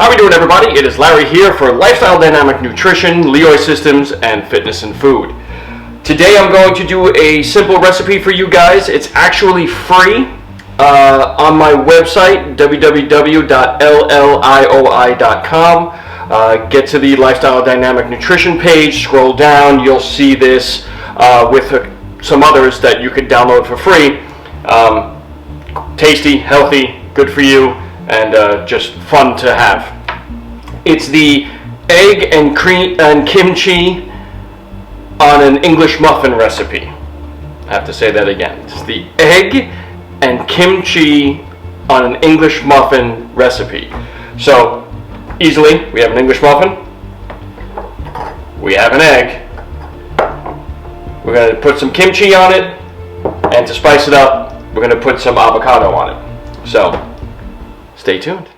How are we doing, everybody? It is Larry here for Lifestyle Dynamic Nutrition, Leoy Systems, and Fitness and Food. Today I'm going to do a simple recipe for you guys. It's actually free on my website, www.llioi.com. Get to the Lifestyle Dynamic Nutrition page, scroll down, you'll see this with some others that you could download for free. Tasty, healthy, good for you, and just fun to have. It's the egg and cream and kimchi on an English muffin recipe. I have to say that again. It's the egg and kimchi on an English muffin recipe. So, easily, we have an English muffin, we have an egg, we're going to put some kimchi on it, and to spice it up, we're going to put some avocado on it. So, stay tuned.